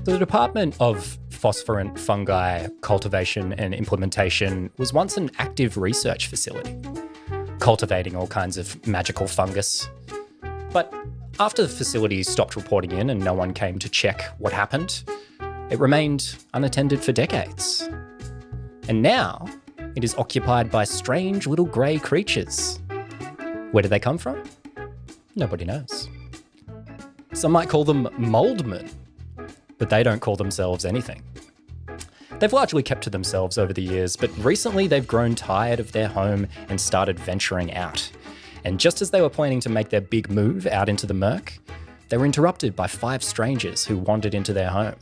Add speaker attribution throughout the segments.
Speaker 1: The Department of Phosphorant Fungi Cultivation and Implementation was once an active research facility, cultivating all kinds of magical fungus. But after the facility stopped reporting in and no one came to check what happened, it remained unattended for decades. And now it is occupied by strange little grey creatures. Where do they come from? Nobody knows. Some might call them Mouldmen, but they don't call themselves anything. They've largely kept to themselves over the years, but recently they've grown tired of their home and started venturing out. And just as they were planning to make their big move out into the murk, they were interrupted by 5 strangers who wandered into their home.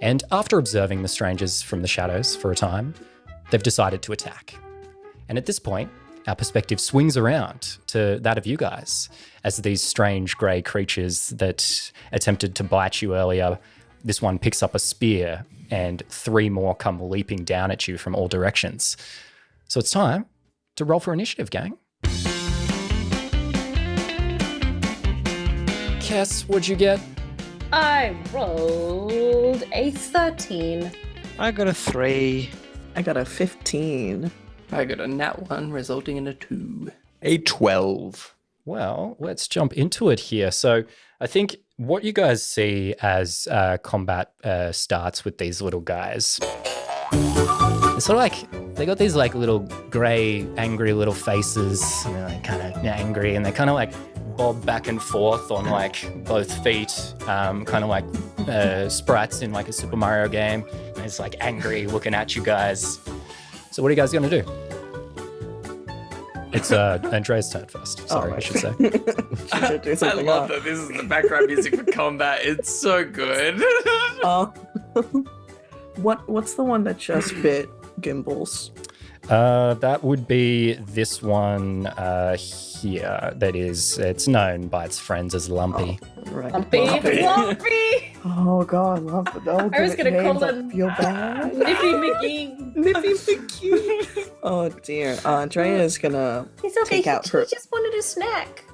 Speaker 1: And after observing the strangers from the shadows for a time, they've decided to attack. And at this point, our perspective swings around to that of you guys, as these strange grey creatures that attempted to bite you earlier, this one picks up a spear and 3 more come leaping down at you from all directions. So it's time to roll for initiative, gang. Kess, what'd you get?
Speaker 2: I rolled a 13.
Speaker 3: I got a 3.
Speaker 4: I got a 15.
Speaker 5: I got a nat 1 resulting in a 2.
Speaker 3: A 12.
Speaker 1: Well, let's jump into it here. So I think what you guys see as combat starts with these little guys, it's sort of like they got these like little grey, angry little faces, and they're like kind of angry, and they kind of like bob back and forth on like both feet, kind of like sprites in like a Super Mario game. And it's like angry looking at you guys. So what are you guys going to do? It's Andrea's turn first. Sorry, I should say.
Speaker 5: I love that this is the background music for combat. It's so good.
Speaker 4: What's the one that just bit Gimbals?
Speaker 1: That would be this one here. It's known by its friends as Lumpy.
Speaker 4: Oh, right.
Speaker 2: Lumpy!
Speaker 4: Oh God, Lumpy.
Speaker 2: I was gonna call him
Speaker 4: Feel bad.
Speaker 2: Nippy McGee.
Speaker 4: Nippy McGee. Oh dear. Andrea is gonna take out her.
Speaker 2: He just wanted a snack.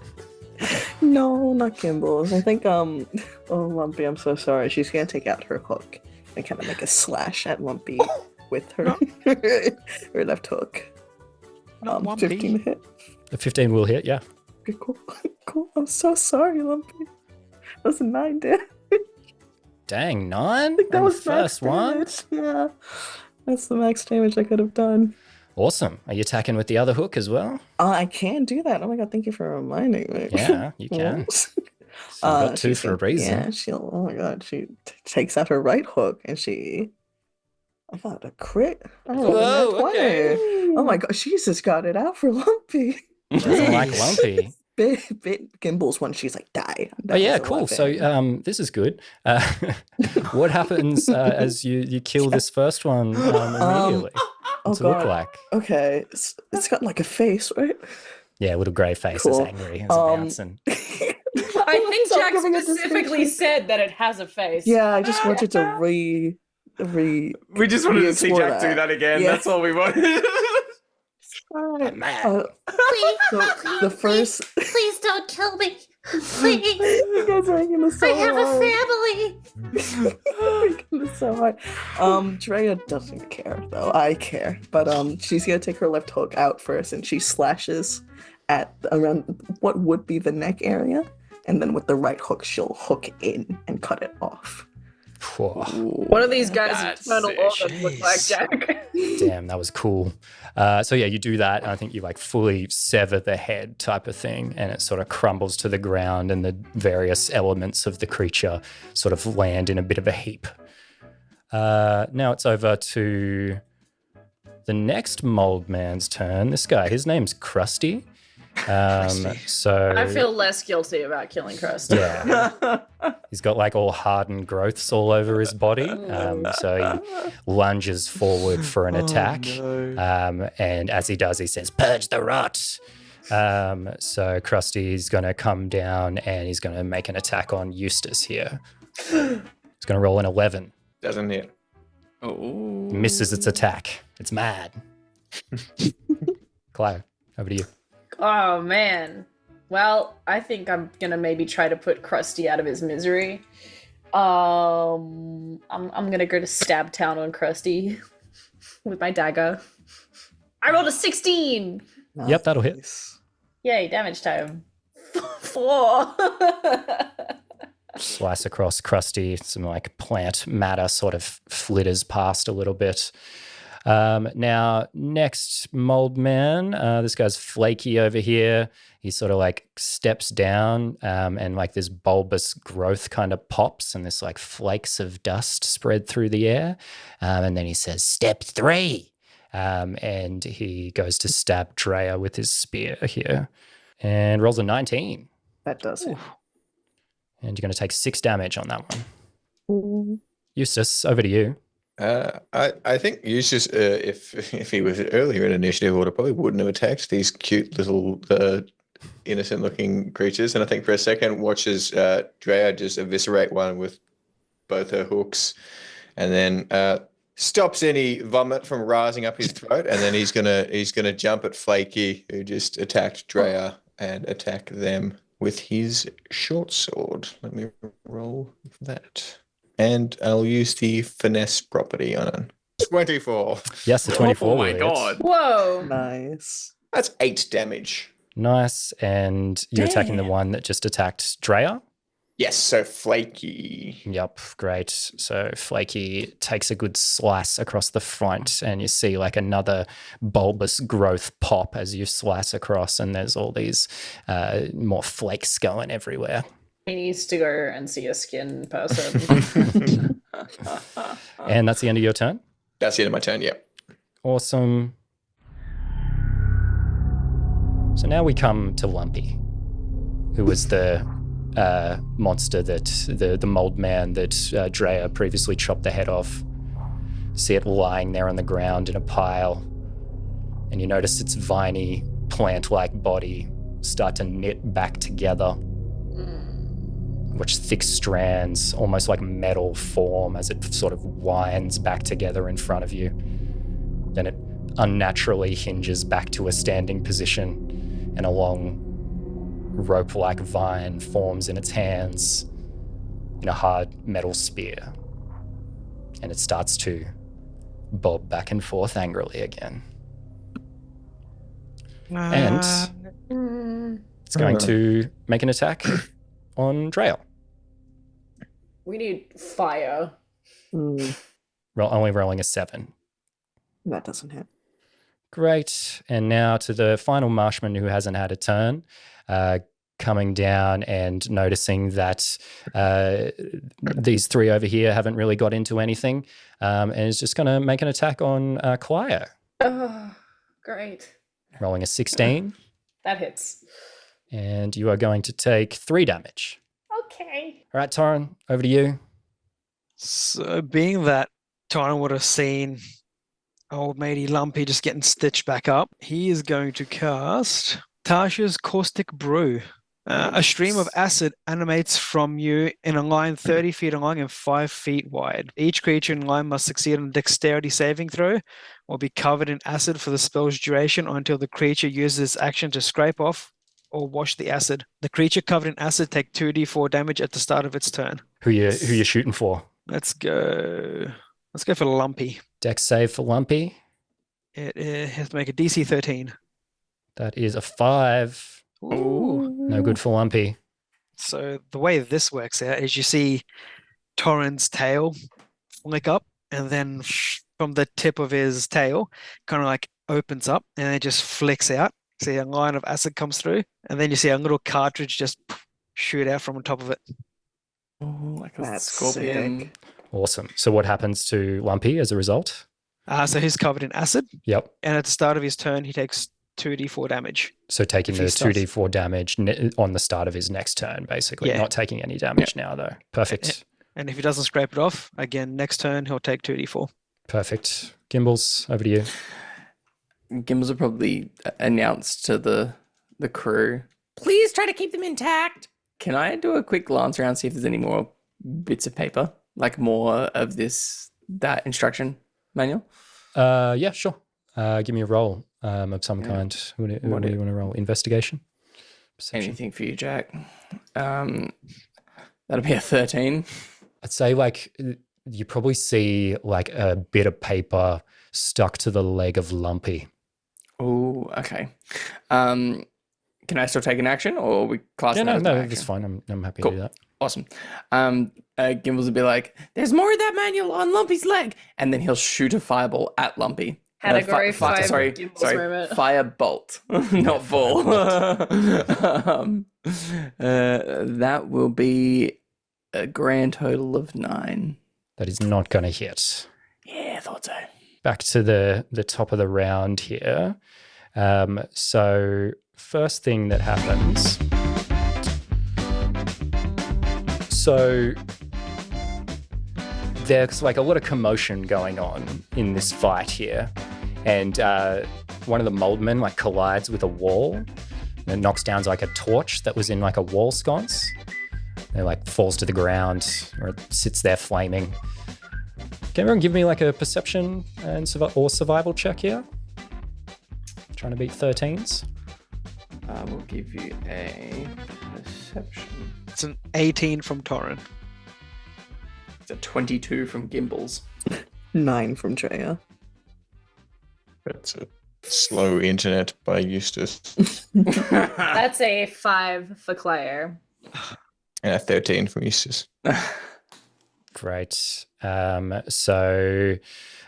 Speaker 4: No, not Gimbals. I think oh Lumpy, I'm so sorry. She's gonna take out her hook and kind of make a slash at Lumpy with her her left hook. 15 hit.
Speaker 1: The 15 will hit, yeah.
Speaker 4: Okay, cool. I'm so sorry, Lumpy. That's a 9 damage.
Speaker 1: Dang, 9?
Speaker 4: I think that was
Speaker 1: the first one.
Speaker 4: Yeah, that's the max damage I could have done.
Speaker 1: Awesome. Are you attacking with the other hook as well?
Speaker 4: I can do that. Oh my God, thank you for reminding me.
Speaker 1: Yeah, you can. So you got 2 for a reason.
Speaker 4: Yeah, oh my God, she takes out her right hook and I got a crit.
Speaker 1: Whoa, okay.
Speaker 4: Oh my God, she just got it out for Lumpy.
Speaker 1: Doesn't like Lumpy.
Speaker 4: Bit Gimbals when she's like, die.
Speaker 1: Oh yeah, cool. So this is good. What happens as you kill this first one immediately? What's it look like?
Speaker 4: Okay, it's got like a face, right?
Speaker 1: Yeah, little grey face is angry. It's bouncing.
Speaker 2: I think Jack specifically said that it has a face.
Speaker 4: Yeah, I just wanted to
Speaker 5: We just wanted to see Jack do that again. Yeah. That's all we wanted.
Speaker 2: Please don't kill me. Please.
Speaker 4: You guys are making this so
Speaker 2: I have
Speaker 4: hard.
Speaker 2: a family.
Speaker 4: Making this so hard. Drea doesn't care though. I care, but she's gonna take her left hook out first, and she slashes at around what would be the neck area, and then with the right hook, she'll hook in and cut it off.
Speaker 2: What are these guys' internal organs look like, Jack?
Speaker 1: Damn, that was cool. So yeah, you do that, and I think you like fully sever the head type of thing, and it sort of crumbles to the ground, and the various elements of the creature sort of land in a bit of a heap. Now it's over to the next mold man's turn. This guy, his name's Krusty. So
Speaker 2: I feel less guilty about killing Krusty.
Speaker 1: Yeah. He's got like all hardened growths all over his body. So he lunges forward for an attack. And as he does, he says, "Purge the rot." So Krusty's going to come down and he's going to make an attack on Eustace here. He's going to roll an 11.
Speaker 3: Doesn't hit.
Speaker 5: Oh.
Speaker 1: Misses its attack. It's mad. Clio, over to you.
Speaker 2: Oh man. Well, I think I'm gonna maybe try to put Krusty out of his misery. I'm gonna go to Stab Town on Krusty with my dagger. I rolled a 16.
Speaker 1: Yep, that'll hit.
Speaker 4: Nice.
Speaker 2: Yay, damage time. 4.
Speaker 1: Slice across Krusty. Some like plant matter sort of flitters past a little bit. Now, next Mouldman. This guy's Flaky over here. He sort of like steps down and like this bulbous growth kind of pops and this like flakes of dust spread through the air. And then he says, "Step 3." And he goes to stab Drea with his spear here and rolls a 19.
Speaker 4: That does hit.
Speaker 1: And you're going to take 6 damage on that one.
Speaker 4: Ooh.
Speaker 1: Eustace, over to you.
Speaker 3: I think Eustace, if he was earlier in initiative order, probably wouldn't have attacked these cute little innocent-looking creatures. And I think for a second watches Drea just eviscerate one with both her hooks, and then stops any vomit from rising up his throat. And then he's gonna jump at Flaky, who just attacked Drea, and attack them with his short sword. Let me roll for that. And I'll use the finesse property on it. 24.
Speaker 1: Yes, the 24.
Speaker 5: Oh my
Speaker 1: will hit.
Speaker 5: god.
Speaker 2: Whoa.
Speaker 4: Nice.
Speaker 3: That's 8 damage.
Speaker 1: Nice. And you're attacking the one that just attacked Drea?
Speaker 3: Yes, so Flaky.
Speaker 1: Yep, great. So Flaky takes a good slice across the front, and you see like another bulbous growth pop as you slice across, and there's all these more flakes going everywhere.
Speaker 2: He needs to go and see a skin person.
Speaker 1: And that's the end of your turn?
Speaker 3: That's the end of my turn, yep.
Speaker 1: Awesome. So now we come to Lumpy, who was the monster that the mold man that Drea previously chopped the head off. See it lying there on the ground in a pile, and you notice its viney, plant-like body start to knit back together. Watch thick strands, almost like metal, form as it sort of winds back together in front of you. Then it unnaturally hinges back to a standing position, and a long rope-like vine forms in its hands in a hard metal spear. And it starts to bob back and forth angrily again. And it's going to make an attack on Drea.
Speaker 2: We need fire.
Speaker 1: Only rolling a 7.
Speaker 4: That doesn't hit.
Speaker 1: Great. And now to the final marshman who hasn't had a turn, coming down and noticing that these 3 over here haven't really got into anything, and is just going to make an attack on Clio.
Speaker 2: Oh, great.
Speaker 1: Rolling a 16.
Speaker 2: That hits.
Speaker 1: And you are going to take 3 damage.
Speaker 2: Okay.
Speaker 1: All right, Torrin, over to you.
Speaker 6: So being that Tyron would have seen old matey Lumpy just getting stitched back up, he is going to cast Tasha's Caustic Brew. A stream of acid animates from you in a line 30 feet long and 5 feet wide. Each creature in line must succeed on a dexterity saving throw or be covered in acid for the spell's duration or until the creature uses its action to scrape off or wash the acid. The creature covered in acid take 2d4 damage at the start of its turn.
Speaker 1: Who you shooting for?
Speaker 6: Let's go for Lumpy.
Speaker 1: Dex save for Lumpy.
Speaker 6: It has to make a DC 13.
Speaker 1: That is a 5.
Speaker 6: Ooh.
Speaker 1: No good for Lumpy.
Speaker 6: So the way this works out is you see Torrin's tail flick up, and then from the tip of his tail kind of like opens up and it just flicks out. See a line of acid comes through, and then you see a little cartridge just shoot out from on top of it.
Speaker 5: Oh, like a
Speaker 4: That's
Speaker 5: scorpion.
Speaker 4: sick.
Speaker 1: Awesome. So what happens to Lumpy as a result?
Speaker 6: So he's covered in acid,
Speaker 1: Yep.
Speaker 6: and at the start of his turn, he takes 2d4 damage.
Speaker 1: So taking
Speaker 6: If
Speaker 1: the
Speaker 6: he starts-
Speaker 1: 2d4 damage on the start of his next turn, basically.
Speaker 6: Yeah.
Speaker 1: Not taking any damage now, though. Perfect.
Speaker 6: And if he doesn't scrape it off, again, next turn, he'll take 2d4.
Speaker 1: Perfect. Gimbals, over to you.
Speaker 5: Gimbals will probably announce to the crew, please try to keep them intact. Can I do a quick glance around, see if there's any more bits of paper? Like more of that instruction? Manuel?
Speaker 1: Yeah, sure. Give me a roll of some
Speaker 5: Yeah.
Speaker 1: kind. What do
Speaker 5: What
Speaker 1: you want to roll? Investigation? Perception?
Speaker 5: Anything for you, Jack. That'll be a 13.
Speaker 1: I'd say like you probably see like a bit of paper stuck to the leg of Lumpy.
Speaker 5: Oh, okay. Can I still take an action, or we class
Speaker 1: Yeah,
Speaker 5: that
Speaker 1: no,
Speaker 5: as my
Speaker 1: no,
Speaker 5: action?
Speaker 1: that's fine. I'm happy
Speaker 5: Cool.
Speaker 1: to do that.
Speaker 5: Awesome. Gimbals will be like, "There's more of that manual on Lumpy's leg," and then he'll shoot a fireball at Lumpy.
Speaker 2: Category five
Speaker 5: Sorry,
Speaker 2: Gimbals moment.
Speaker 5: fire bolt, not ball. That will be a grand total of 9.
Speaker 1: That is not going to hit.
Speaker 5: Yeah, I thought so.
Speaker 1: Back to the top of the round here. So first thing that happens. So there's like a lot of commotion going on in this fight here. And one of the Mouldmen like collides with a wall and knocks down like a torch that was in like a wall sconce. It like falls to the ground or it sits there flaming. Can everyone give me like a perception and or survival check here? Trying to beat 13s.
Speaker 5: I will give you a perception.
Speaker 6: It's an 18 from Torrin.
Speaker 5: It's a 22 from Gimbals.
Speaker 4: 9 from Drea.
Speaker 3: That's a slow internet by Eustace.
Speaker 2: That's a 5 for Claire.
Speaker 3: And a 13 from Eustace.
Speaker 1: Great. So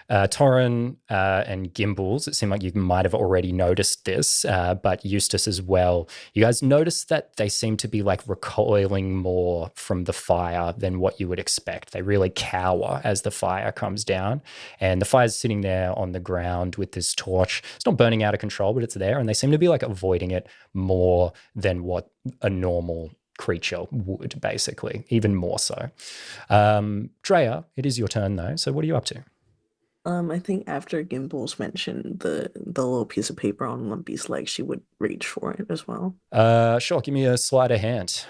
Speaker 1: Torrin and Gimbals, it seemed like you might have already noticed this, but Eustace as well. You guys noticed that they seem to be like recoiling more from the fire than what you would expect. They really cower as the fire comes down, and the fire's sitting there on the ground with this torch. It's not burning out of control, but it's there, and they seem to be like avoiding it more than what a normal creature would, basically, even more so. Drea, it is your turn though. So what are you up to?
Speaker 4: I think after Gimbals mentioned the little piece of paper on Lumpy's leg, she would reach for it as well.
Speaker 1: Sure, give me a sleight of hand.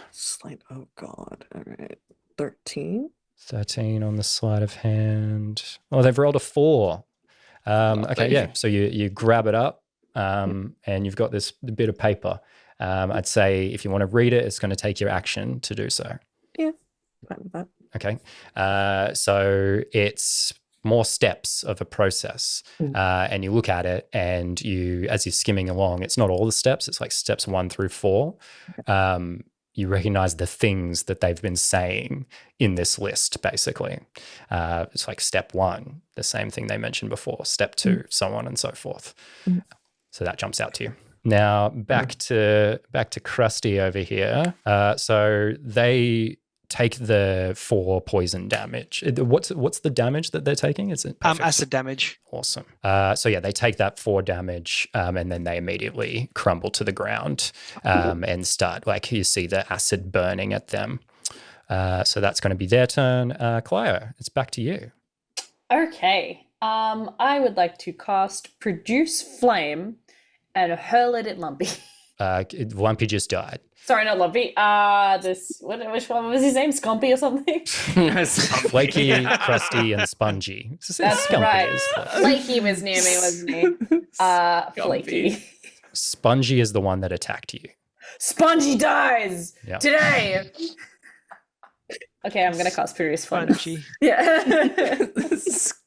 Speaker 4: Oh god. All right. 13.
Speaker 1: 13 on the sleight of hand. Oh, they've rolled a 4. Okay, yeah. So you grab it up and you've got this bit of paper. I'd say if you want to read it, it's going to take your action to do so.
Speaker 4: Yeah, fine with that.
Speaker 1: Okay. So it's more steps of a process. And you look at it and as you're skimming along, it's not all the steps. It's like steps 1 through 4. You recognize the things that they've been saying in this list, basically. It's like step 1, the same thing they mentioned before, step 2, so on and so forth. So that jumps out to you. Now back to Krusty over here. So they take the 4 poison damage. What's the damage that they're taking? Is it
Speaker 6: Acid damage.
Speaker 1: Awesome. So yeah, they take that 4 damage and then they immediately crumble to the ground and start, like you see the acid burning at them. So that's going to be their turn. Clio, it's back to you.
Speaker 2: Okay. I would like to cast Produce Flame and hurl it at Lumpy.
Speaker 1: Lumpy just died.
Speaker 2: Sorry, not Lumpy. Which one was his name? Scumpy or something?
Speaker 1: Flaky, Crusty, and Spongy.
Speaker 2: That's
Speaker 1: Scumpy
Speaker 2: right.
Speaker 1: is
Speaker 2: Flaky was near me, wasn't he? Flaky.
Speaker 1: Spongy is the one that attacked you.
Speaker 2: Spongy dies
Speaker 1: Yeah.
Speaker 2: today. Okay, I'm gonna cast Produce Flame.
Speaker 6: Punchy.
Speaker 2: Yeah.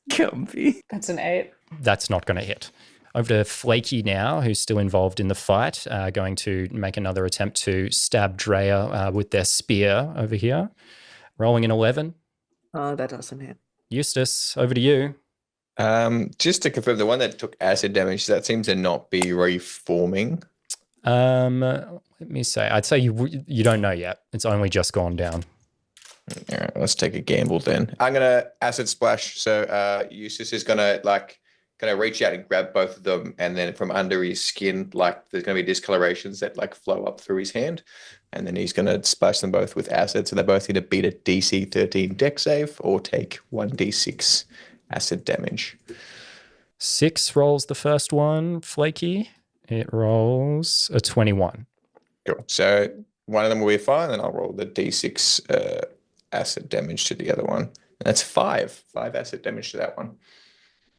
Speaker 5: Scumpy.
Speaker 2: That's an 8.
Speaker 1: That's not going to hit. Over to Flaky now, who's still involved in the fight, going to make another attempt to stab Drea with their spear over here. Rolling an 11.
Speaker 4: That doesn't hit.
Speaker 1: Eustace, over to you.
Speaker 3: Just to confirm, the one that took acid damage, that seems to not be reforming.
Speaker 1: Let me say, I'd say you don't know yet. It's only just gone down.
Speaker 3: All right, let's take a gamble then. I'm gonna acid splash. So Eustace is gonna reach out and grab both of them, and then from under his skin, like there's gonna be discolorations that like flow up through his hand, and then he's gonna splash them both with acid. So they're both gonna beat a DC 13 deck save or take 1d6 acid damage.
Speaker 1: 6 rolls the first one, Flaky. It rolls a 21.
Speaker 3: Cool. So one of them will be fine, and I'll roll the d6 acid damage to the other one. And that's 5 acid damage to that one.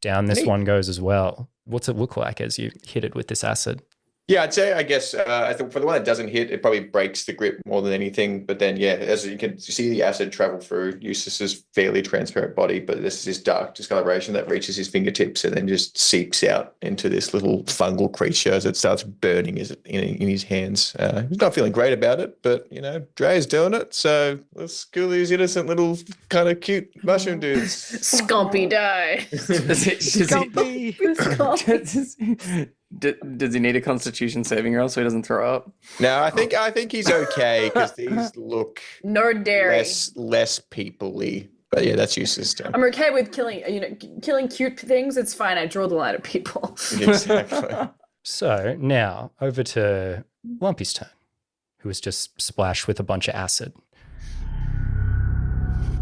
Speaker 1: Down this
Speaker 5: Neat.
Speaker 1: one goes as well. What's it look like as you hit it with this acid?
Speaker 3: Yeah, I'd say, I guess, I think for the one that doesn't hit, it probably breaks the grip more than anything. But then, yeah, as you can see the acid travel through Eustace's fairly transparent body, but this is this dark discoloration that reaches his fingertips and then just seeps out into this little fungal creature as it starts burning in his hands. He's not feeling great about it, but, Dre's doing it. So let's kill these innocent little kind of cute mushroom dudes.
Speaker 2: Scumpy die.
Speaker 6: Scumpy.
Speaker 5: Does he need a Constitution saving roll so he doesn't throw up?
Speaker 3: No, I think he's okay because these look
Speaker 2: No dairy.
Speaker 3: less people-y. But yeah, that's Eustace's turn.
Speaker 2: I'm okay with killing cute things. It's fine. I draw the line at people.
Speaker 3: Exactly.
Speaker 1: So now over to Lumpy's turn, who was just splashed with a bunch of acid.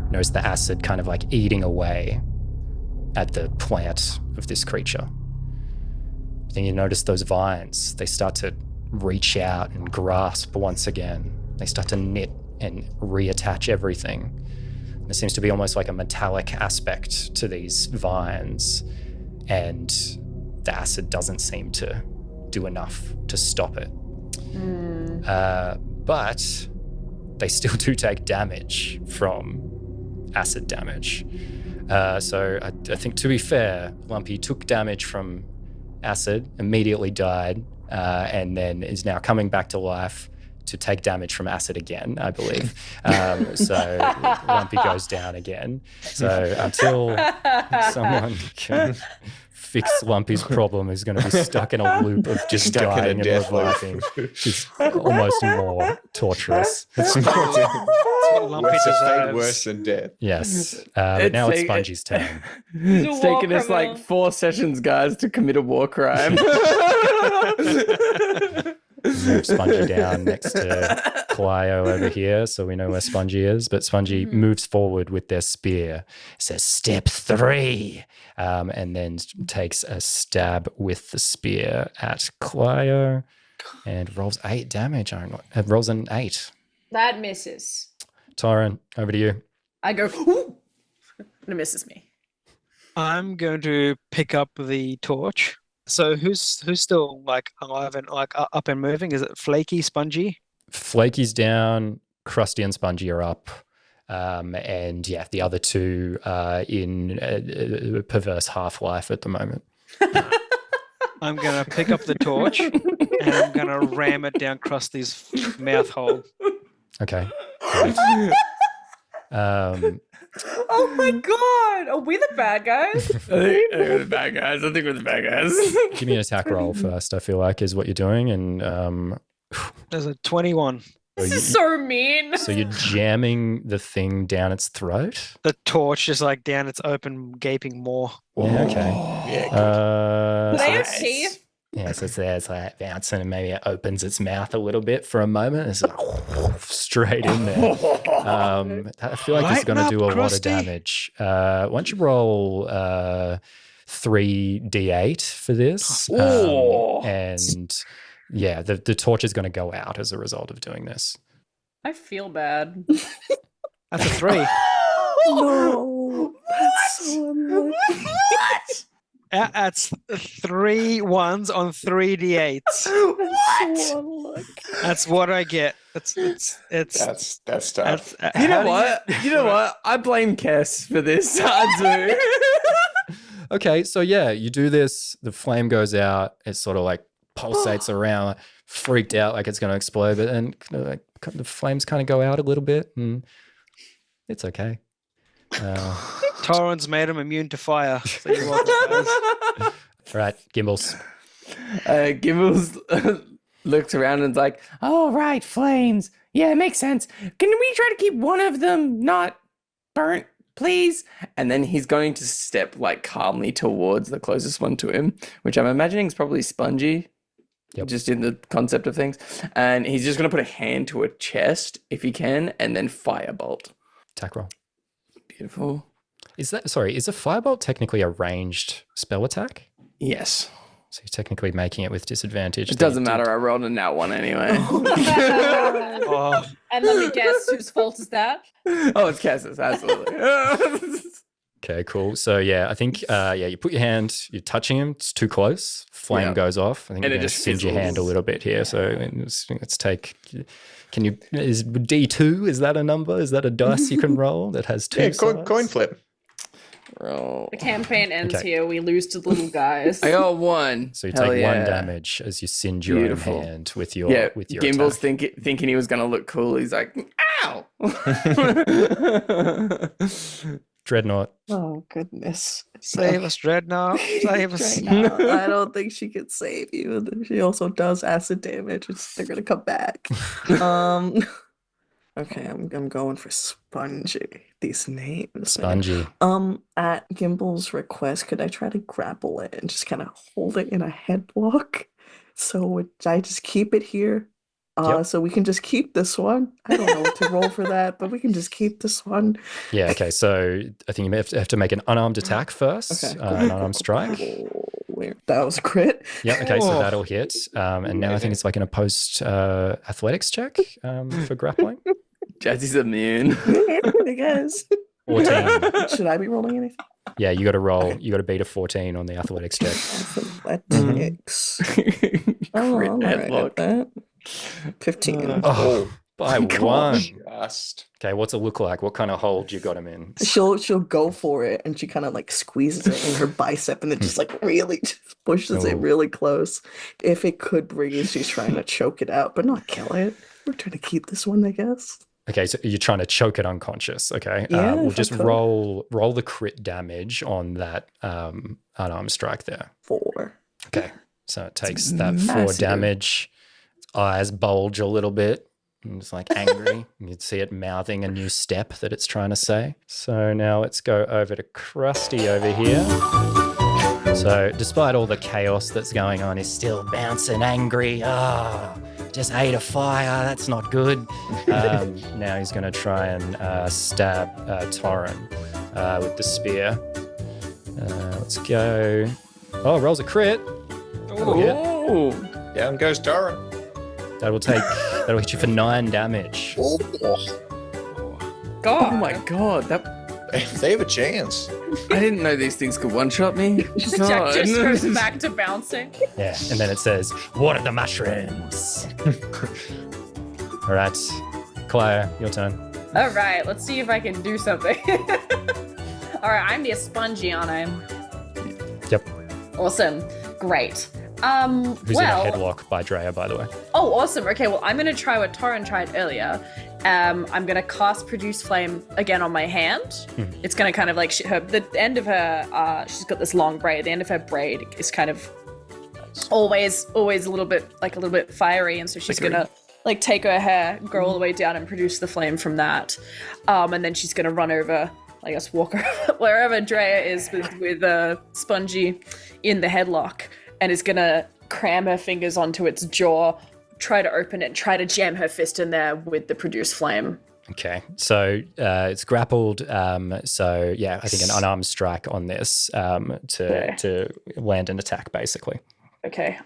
Speaker 1: Notice the acid kind of like eating away at the plant of this creature. Then you notice those vines, they start to reach out and grasp once again. They start to knit and reattach everything. There seems to be almost like a metallic aspect to these vines, and the acid doesn't seem to do enough to stop it. But they still do take damage from acid damage. So I think, to be fair, Lumpy took damage from acid, immediately died, and then is now coming back to life to take damage from acid again, I believe. So Lumpy goes down again. So until someone can fix Lumpy's problem, is going to be stuck in a loop of just
Speaker 3: Stuck in a
Speaker 1: dying and
Speaker 3: death loop.
Speaker 1: reviving, which is almost more torturous.
Speaker 3: It's
Speaker 6: That's what Lumpy
Speaker 3: worse,
Speaker 6: deserves.
Speaker 3: worse than death.
Speaker 1: Yes. But now it's
Speaker 5: like-
Speaker 1: Spongy's turn.
Speaker 5: It's
Speaker 2: a war
Speaker 5: taken us
Speaker 2: criminal.
Speaker 5: like 4 sessions, guys, to commit a war crime.
Speaker 1: Move Spongy down next to Clio over here so we know where Spongy is. But Spongy moves forward with their spear. It says step 3. And then takes a stab with the spear at Clio and rolls 8 damage. Rolls an 8.
Speaker 2: That misses.
Speaker 1: Tyron, over to you.
Speaker 2: I go, ooh, and it misses me.
Speaker 6: I'm going to pick up the torch. So who's still like alive and like up and moving? Is it Flaky, Spongy?
Speaker 1: Flaky's down, Krusty and Spongy are up. And yeah, the other two are in a perverse half-life at the moment.
Speaker 6: I'm going to pick up the torch and I'm going to ram it down Krusty's mouth hole.
Speaker 1: Okay. Great.
Speaker 2: Oh my god! Are we the bad guys?
Speaker 5: I think we're the bad guys.
Speaker 1: Give me an attack roll first, I feel like, is what you're doing. And
Speaker 6: There's a 21.
Speaker 2: This is so mean.
Speaker 1: so you're jamming the thing down its throat?
Speaker 6: The torch is like down its open, gaping maw.
Speaker 1: Yeah, okay.
Speaker 3: Yeah,
Speaker 2: Do they have
Speaker 5: Nice.
Speaker 2: teeth?
Speaker 1: Yeah, so it's there, it's like bouncing, and maybe it opens its mouth a little bit for a moment. It's like straight in there. I feel like it's
Speaker 6: Lighten
Speaker 1: going to do a
Speaker 6: up,
Speaker 1: lot of
Speaker 6: Krusty.
Speaker 1: damage. Why don't you roll 3d8 for this?
Speaker 5: Oh.
Speaker 1: And yeah, the torch is going to go out as a result of doing this.
Speaker 2: I feel bad.
Speaker 6: That's a 3.
Speaker 4: No, that's so unlucky.
Speaker 6: That's 3 1s on 3 d8s.
Speaker 4: That's so unlucky.
Speaker 6: That's what I get. It's
Speaker 3: that's tough.
Speaker 6: that's,
Speaker 5: You know
Speaker 6: how do
Speaker 5: what? You know what? I blame Kess for this. I do.
Speaker 1: Okay, so yeah, you do this, the flame goes out, it sort of like pulsates around, like, freaked out like it's going to explode, but then kind of like the flames kind of go out a little bit, and it's okay.
Speaker 6: Torrens made him immune to fire. So you're welcome, guys.
Speaker 1: All right, Gimbals.
Speaker 5: Gimbals looks around and's like, "Oh right, flames. Yeah, it makes sense. Can we try to keep one of them not burnt, please?" And then he's going to step like calmly towards the closest one to him, which I'm imagining is probably Spongy.
Speaker 1: Yep.
Speaker 5: Just in the concept of things. And he's just going to put a hand to a chest if he can, and then firebolt.
Speaker 1: Attack roll.
Speaker 5: Beautiful.
Speaker 1: Is a firebolt technically a ranged spell attack?
Speaker 5: Yes.
Speaker 1: So you're technically making it with disadvantage.
Speaker 5: It doesn't matter. I rolled a nat one anyway.
Speaker 6: Oh,
Speaker 2: And let me guess whose fault is that?
Speaker 5: Oh, it's Cass's, absolutely.
Speaker 1: Okay, cool. So yeah, I think you put your hand, you're touching him, it's too close, flame
Speaker 5: Yeah.
Speaker 1: goes off. I think
Speaker 5: And
Speaker 1: you're
Speaker 5: it
Speaker 1: going to
Speaker 5: just
Speaker 1: singe your hand a
Speaker 5: fizzles.
Speaker 1: little bit here. So let's take. Can you? Is D2? Is that a number? Is that a dice you can roll that has two
Speaker 3: Yeah,
Speaker 1: sides?
Speaker 3: coin flip.
Speaker 5: Roll.
Speaker 2: The campaign ends
Speaker 1: Okay.
Speaker 2: here. We lose to the little guys.
Speaker 5: I got 1.
Speaker 1: So you
Speaker 5: Hell
Speaker 1: take 1
Speaker 5: yeah.
Speaker 1: damage as you singe your
Speaker 5: Beautiful.
Speaker 1: own hand with your
Speaker 5: Yeah,
Speaker 1: with your
Speaker 5: Gimble's
Speaker 1: attack.
Speaker 5: thinking he was going to look cool. He's like, ow!
Speaker 1: Dreadnought.
Speaker 4: Oh goodness.
Speaker 6: Save us, Dreadnought. Save us.
Speaker 4: Dreadnought, I don't think she could save you. She also does acid damage. They're gonna come back. Okay, I'm going for Spongy. These names, man.
Speaker 1: Spongy.
Speaker 4: At Gimble's request, could I try to grapple it and just kind of hold it in a headlock? I just keep it here.
Speaker 1: Yep.
Speaker 4: So we can just keep this one. I don't know what to roll for that, but we can just keep this one.
Speaker 1: Yeah. Okay. So I think you may have to make an unarmed attack first.
Speaker 4: Okay.
Speaker 1: An unarmed strike.
Speaker 4: That was a crit.
Speaker 1: Yeah. Okay. So
Speaker 6: Oh.
Speaker 1: that'll hit. And now I think it's like an opposed athletics check for grappling.
Speaker 5: Jazzy's immune.
Speaker 4: I guess.
Speaker 1: 14.
Speaker 4: Should I be rolling anything?
Speaker 1: Yeah, you got to roll. You got to beat a 14 on the athletics check.
Speaker 4: Athletics. Oh,
Speaker 5: Crit
Speaker 4: all right
Speaker 5: headlock.
Speaker 4: at that. 15.
Speaker 1: Oh, by one.
Speaker 3: Just.
Speaker 1: Okay, what's it look like? What kind of hold you got him in?
Speaker 4: She'll go for it and she kind of like squeezes it in her bicep and then just like really just pushes it
Speaker 1: Oh.
Speaker 4: really close. If it could breathe, she's trying to choke it out, but not kill it. We're trying to keep this one, I guess.
Speaker 1: Okay, so you're trying to choke it unconscious. Okay,
Speaker 4: Yeah,
Speaker 1: we'll
Speaker 4: if I
Speaker 1: just
Speaker 4: could.
Speaker 1: roll the crit damage on that unarmed strike there.
Speaker 4: 4.
Speaker 1: Okay, so it takes that 4
Speaker 5: massive.
Speaker 1: damage. Its eyes bulge a little bit. And it's like angry. You'd see it mouthing a new step that it's trying to say. So now let's go over to Krusty over here. So despite all the chaos that's going on, he's still bouncing angry. Just ate a fire. That's not good. Now he's going to try and stab Torrin with the spear. Let's go. Oh, rolls a crit. That'll hit.
Speaker 5: Oh,
Speaker 3: Down goes Torrin.
Speaker 1: That'll hit you for 9 damage.
Speaker 5: oh
Speaker 2: God.
Speaker 5: my god, that
Speaker 3: They have a chance.
Speaker 5: I didn't know these things could one-shot me.
Speaker 2: Jack
Speaker 5: God.
Speaker 2: just goes back to bouncing.
Speaker 1: Yeah, and then it says, "What are the mushrooms?" All right, Claire, your turn.
Speaker 2: All right, let's see if I can do something. All right, I'm the spongy, aren't I?
Speaker 1: Yep.
Speaker 2: Awesome. Great.
Speaker 1: Who's
Speaker 2: well,
Speaker 1: in a headlock by Drea, by the way.
Speaker 2: Oh, awesome. Okay, well, I'm going to try what Torrin tried earlier. I'm going to cast Produce Flame again on my hand. It's going to kind of like, the end of her, she's got this long braid. The end of her braid is kind of always a little bit fiery. And so she's going to like take her hair, go all the way down and produce the flame from that. And then she's going to run over, I guess, walk over wherever Drea is with Spongy in the headlock. And is gonna cram her fingers onto its jaw, try to open it, try to jam her fist in there with the Produce Flame.
Speaker 1: Okay, so it's grappled. So yeah, I think an unarmed strike on this to land an attack, basically.
Speaker 2: Okay.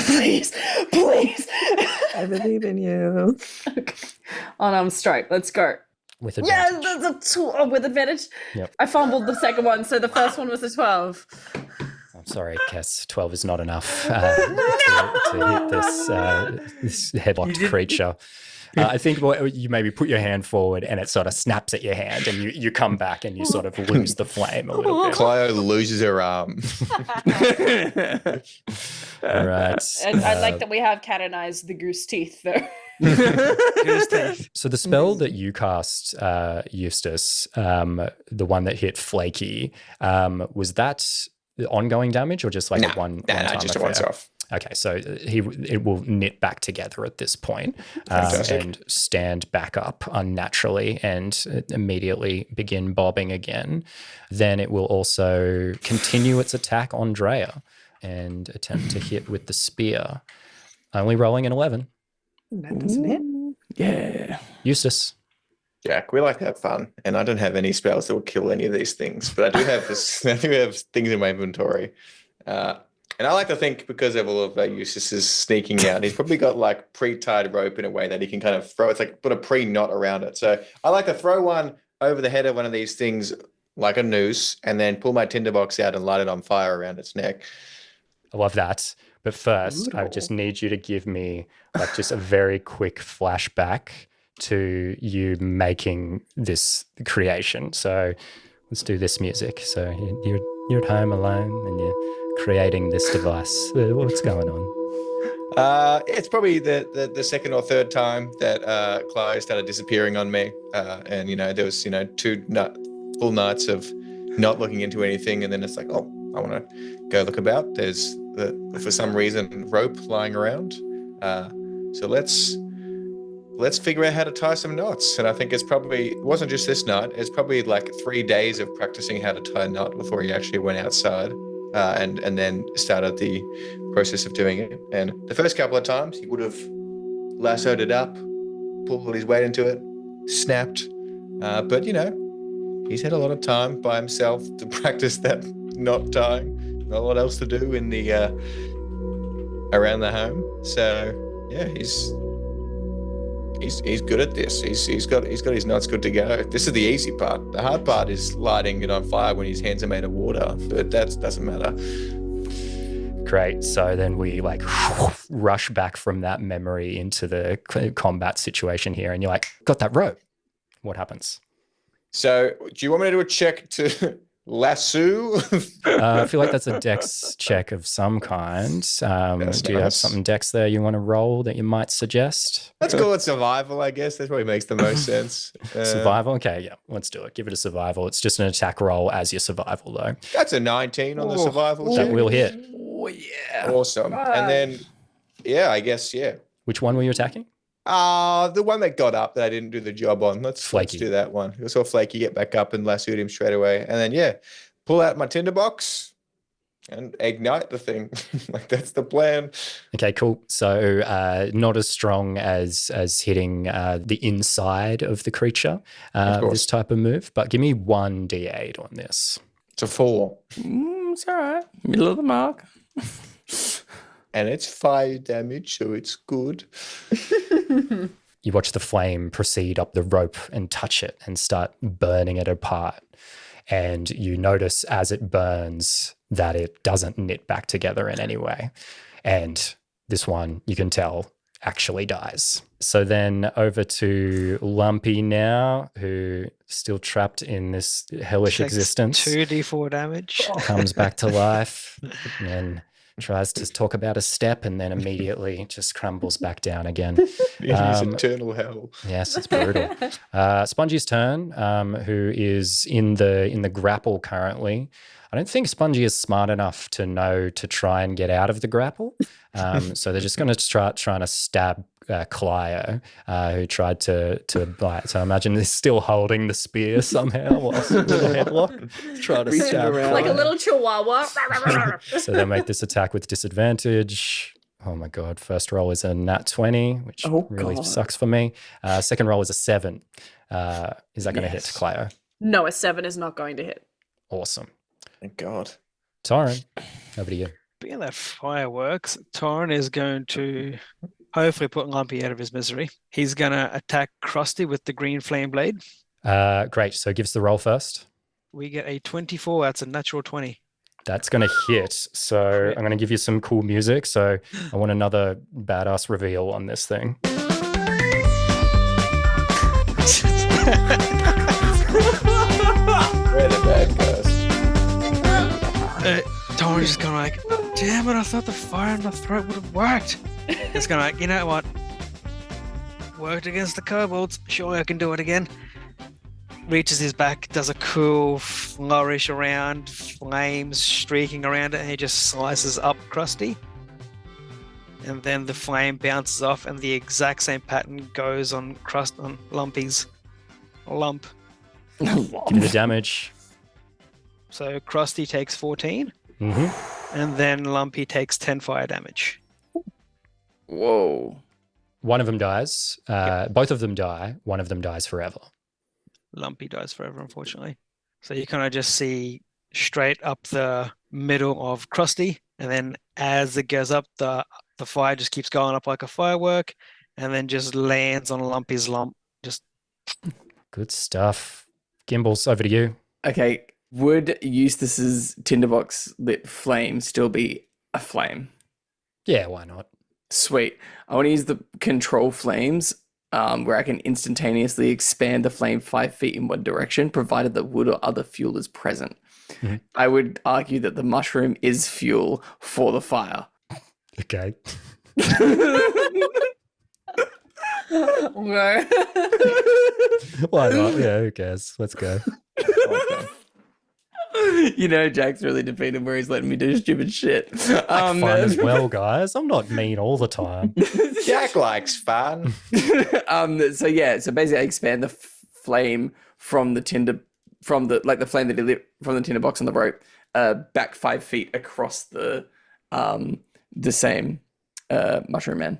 Speaker 2: Please.
Speaker 4: I believe in you.
Speaker 2: Okay. Unarmed strike. Let's go.
Speaker 1: With
Speaker 2: Yeah,
Speaker 1: advantage.
Speaker 2: that's a with advantage.
Speaker 1: Yep.
Speaker 2: I fumbled the second one, so the first one was a 12.
Speaker 1: I'm sorry, Cass. 12 is not enough to hit this headlocked creature. I think you maybe put your hand forward and it sort of snaps at your hand and you come back and you sort of lose the flame a little bit.
Speaker 3: Clio loses her arm.
Speaker 1: All right.
Speaker 2: And I like that we have canonized the goose teeth, though.
Speaker 1: So the spell that you cast, Eustace, the one that hit Flaky, was that the ongoing damage or just like a one-time
Speaker 3: just a
Speaker 1: affair?
Speaker 3: once off.
Speaker 1: Okay, so it will knit back together at this point
Speaker 3: Fantastic.
Speaker 1: and stand back up unnaturally and immediately begin bobbing again. Then it will also continue its attack on Drea and attempt to hit with the spear. Only rolling an 11.
Speaker 4: That doesn't hit.
Speaker 5: Yeah.
Speaker 1: Eustace.
Speaker 3: Jack, we like to have fun, and I don't have any spells that will kill any of these things, but I do have I do have things in my inventory. And I like to think because of all of Eustace's sneaking out, he's probably got like pre-tied rope in a way that he can kind of throw. It's like put a pre-knot around it. So I like to throw one over the head of one of these things like a noose, and then pull my tinderbox out and light it on fire around its neck.
Speaker 1: I love that. But first, I just need you to give me like just a very quick flashback to you making this creation. So let's do this music. So you're at home alone and you're creating this device. What's going on?
Speaker 3: It's probably the second or third time that Clive started disappearing on me, and there was full nights of not looking into anything, and then it's like, oh, I want to go look about. There's for some reason rope lying around, so let's figure out how to tie some knots. And I think it wasn't just this night. It's probably like 3 days of practicing how to tie a knot before he actually went outside. And then started the process of doing it. And the first couple of times he would have lassoed it up, pulled his weight into it, snapped. But he's had a lot of time by himself to practice that knot tying. Not a lot else to do in the around the home. So yeah, he's good at this. He's got his knots good to go. This is the easy part. The hard part is lighting it on fire when his hands are made of water, but that doesn't matter.
Speaker 1: Great. So then we like rush back from that memory into the combat situation here, and you're like, got that rope. What happens?
Speaker 3: So do you want me to do a check to lasso?
Speaker 1: I feel like that's a dex check of some kind. Do you have something dex there you want to roll that you might suggest?
Speaker 3: Let's call it survival, I guess. That probably makes the most sense.
Speaker 1: Survival? Okay, yeah, let's do it. Give it a survival. It's just an attack roll as your survival, though.
Speaker 3: That's a 19 on the survival
Speaker 1: That
Speaker 3: check.
Speaker 1: will hit.
Speaker 5: Oh, yeah.
Speaker 3: Awesome. And then, I guess.
Speaker 1: Which one were you attacking?
Speaker 3: The one that got up that I didn't do the job on. Let's
Speaker 1: Flaky.
Speaker 3: do that one. It was all flaky. Get back up and lassoed him straight away. And then, pull out my tinderbox and ignite the thing. Like, that's the plan.
Speaker 1: Okay, cool. So not as strong as hitting the inside of the creature, this type of move. But give me 1d8 on this.
Speaker 3: It's a 4.
Speaker 5: It's all right. Middle of the mark.
Speaker 3: And it's fire damage, so it's good.
Speaker 1: You watch the flame proceed up the rope and touch it and start burning it apart. And you notice as it burns that it doesn't knit back together in any way. And this one, you can tell, actually dies. So then over to Lumpy now, who still trapped in this hellish
Speaker 6: Takes
Speaker 1: existence.
Speaker 6: 2d4 damage.
Speaker 1: Comes back to life and tries to talk about a step and then immediately just crumbles back down again.
Speaker 3: It's eternal hell.
Speaker 1: Yes, it's brutal. Spongy's turn, who is in the grapple currently. I don't think Spongy is smart enough to know to try and get out of the grapple. So they're just going to trying to stab Clio, who tried to bite. So I imagine he's still holding the spear somehow whilst with a headlock, trying to
Speaker 4: Reaching
Speaker 1: stab
Speaker 4: around.
Speaker 2: Like a
Speaker 1: Clio.
Speaker 2: little chihuahua.
Speaker 1: So they'll make this attack with disadvantage. Oh my God. First roll is a nat 20, which really
Speaker 4: God.
Speaker 1: sucks for me. Second roll is a 7. Is that going to hit Clio?
Speaker 2: No, a 7 is not going to hit.
Speaker 1: Awesome.
Speaker 3: Thank God.
Speaker 1: Tyron, over to you.
Speaker 6: Being that fireworks, Torrin is going to hopefully put Lumpy out of his misery. He's going to attack Krusty with the green flame blade.
Speaker 1: Great. So give us the roll first.
Speaker 6: We get a 24. That's a natural 20.
Speaker 1: That's going to hit. So I'm going to give you some cool music. So I want another badass reveal on this thing.
Speaker 3: We're the bad guys.
Speaker 6: Torrin's just going like, damn it, I thought the fire in my throat would have worked. It's going like, you know what? Worked against the kobolds. Surely I can do it again. Reaches his back, does a cool flourish around, flames streaking around it, and he just slices up Krusty. And then the flame bounces off, and the exact same pattern goes on Lumpy's lump.
Speaker 1: Give me the damage.
Speaker 6: So Krusty takes 14,
Speaker 1: Mm-hmm.
Speaker 6: and then Lumpy takes 10 fire damage.
Speaker 5: Whoa.
Speaker 1: One of them dies. Both of them die. One of them dies forever.
Speaker 6: Lumpy dies forever, unfortunately. So you kind of just see straight up the middle of Krusty, and then as it goes up, the fire just keeps going up like a firework, and then just lands on Lumpy's lump. Just
Speaker 1: Good stuff. Gimbals, over to you.
Speaker 5: Okay, would Eustace's tinderbox lit flame still be a flame?
Speaker 1: Yeah, why not?
Speaker 5: Sweet. I want to use the control flames, where I can instantaneously expand the flame 5 feet in one direction, provided that wood or other fuel is present.
Speaker 1: Mhm.
Speaker 5: I would argue that the mushroom is fuel for the fire.
Speaker 1: Okay.
Speaker 2: Okay.
Speaker 1: Why not? Yeah, who cares? Let's go.
Speaker 3: Okay.
Speaker 5: You know, Jack's really defeated where he's letting me do stupid shit.
Speaker 1: Fun as well, guys. I'm not mean all the time.
Speaker 3: Jack likes fun.
Speaker 5: So basically I expand the flame from the tinder, from the flame that he lit from the tinderbox on the rope, back 5 feet across the same mushroom man.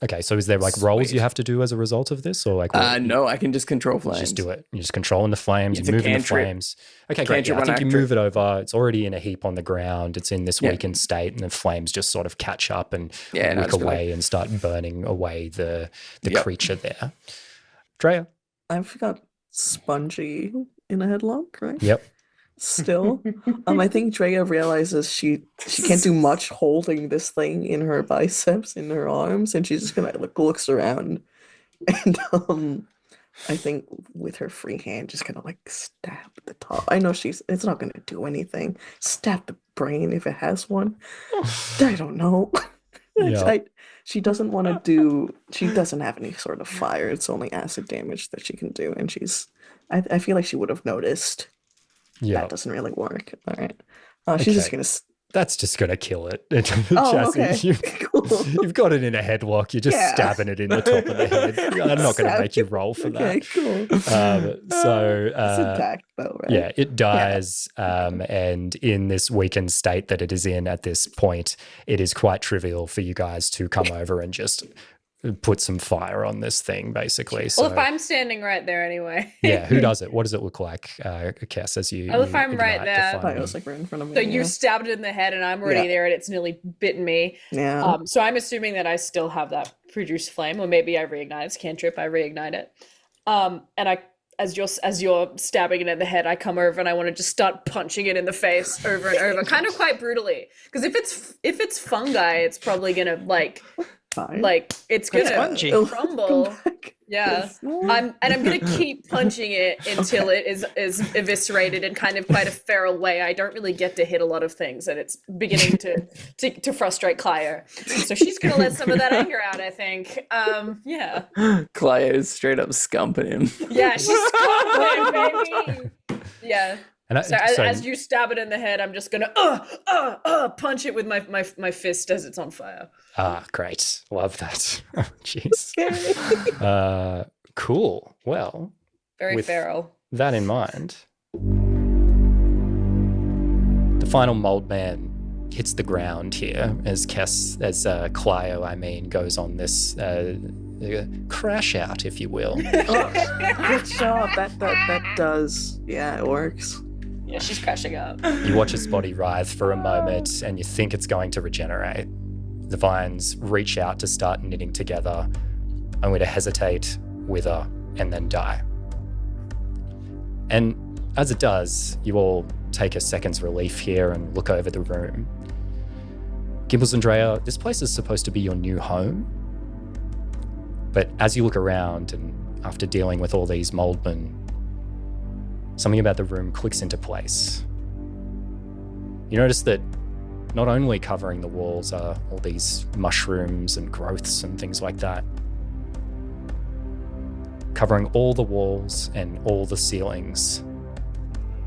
Speaker 1: Okay, so is there like rolls you have to do as a result of this, or like?
Speaker 5: No, I can just control flames.
Speaker 1: Just do it. You're just controlling the flames.
Speaker 5: It's
Speaker 1: You're
Speaker 5: a
Speaker 1: moving the
Speaker 5: cantrip.
Speaker 1: flames. Okay, great. Yeah, I think you move it over. It's already in a heap on the ground. It's in this weakened state, and the flames just sort of catch up and wick away and start burning away the creature there. Drea.
Speaker 4: I've got Spongy in a headlock, right?
Speaker 1: Yep.
Speaker 4: Still. I think Drea realizes she can't do much holding this thing in her biceps, in her arms, and she's just gonna looks around and I think with her free hand just gonna stab the top. I know it's not gonna do anything. Stab the brain if it has one. I don't know.
Speaker 1: Yeah.
Speaker 4: She doesn't want to do. She doesn't have any sort of fire. It's only acid damage that she can do, and I feel like she would have noticed.
Speaker 1: Yeah.
Speaker 4: That doesn't really work. All right. She's just gonna.
Speaker 1: That's just gonna kill it.
Speaker 4: Oh,
Speaker 1: Chassis.
Speaker 4: okay. Cool.
Speaker 1: You've got it in a headlock. You're just stabbing it in the top of the head. I'm not going to make you roll for
Speaker 4: Okay,
Speaker 1: that.
Speaker 4: cool.
Speaker 1: It's
Speaker 4: intact though, right?
Speaker 1: Yeah, it dies, and in this weakened state that it is in at this point, it is quite trivial for you guys to come over and just put some fire on this thing, basically. So,
Speaker 2: Well, if I'm standing right there anyway.
Speaker 1: yeah, who does it? What does it look like, Cass, as you?
Speaker 2: Well, if I'm
Speaker 1: ignite
Speaker 2: right
Speaker 1: the
Speaker 2: there.
Speaker 1: flame?
Speaker 4: Fire's right in front of me.
Speaker 2: So you stabbed it in the head and I'm already there and it's nearly bitten me.
Speaker 4: Yeah.
Speaker 2: So I'm assuming that I still have that produce flame, or maybe I reignite. It's cantrip, I reignite it. And I, as you're stabbing it in the head, I come over and I want to just start punching it in the face over and over, kind of quite brutally. Because if it's fungi, it's probably gonna
Speaker 4: Fine.
Speaker 2: it's gonna
Speaker 6: spongy.
Speaker 2: crumble. Yeah. I'm gonna keep punching it until it is eviscerated in kind of quite a feral way. I don't really get to hit a lot of things, and it's beginning to frustrate Clio. So she's gonna let some of that anger out, I think. Yeah.
Speaker 5: Clio's straight up scumping him.
Speaker 2: Yeah, she's scumping, baby. Yeah.
Speaker 1: And
Speaker 2: So as you stab it in the head, I'm just gonna punch it with my fist as it's on fire.
Speaker 1: Great. Love that. Oh, jeez. Cool. Well,
Speaker 2: Very
Speaker 1: with
Speaker 2: feral.
Speaker 1: that in mind, the final Mouldman hits the ground here as Clio, goes on this crash out, if you will.
Speaker 4: Good job. That does. Yeah, it works.
Speaker 2: Yeah, she's crashing up.
Speaker 1: You watch its body writhe for a moment and you think it's going to regenerate. The vines reach out to start knitting together, only to hesitate, wither, and then die. And as it does, you all take a second's relief here and look over the room. Gimbals and Drea, this place is supposed to be your new home. But as you look around and after dealing with all these Mouldmen, something about the room clicks into place. You notice that not only covering the walls are all these mushrooms and growths and things like that. Covering all the walls and all the ceilings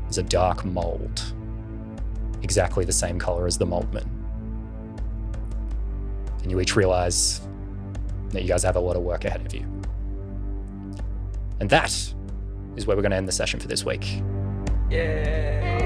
Speaker 1: is a dark mold, exactly the same color as the Mouldmen. And you each realize that you guys have a lot of work ahead of you. And that is where we're going to end the session for this week.
Speaker 5: Yay!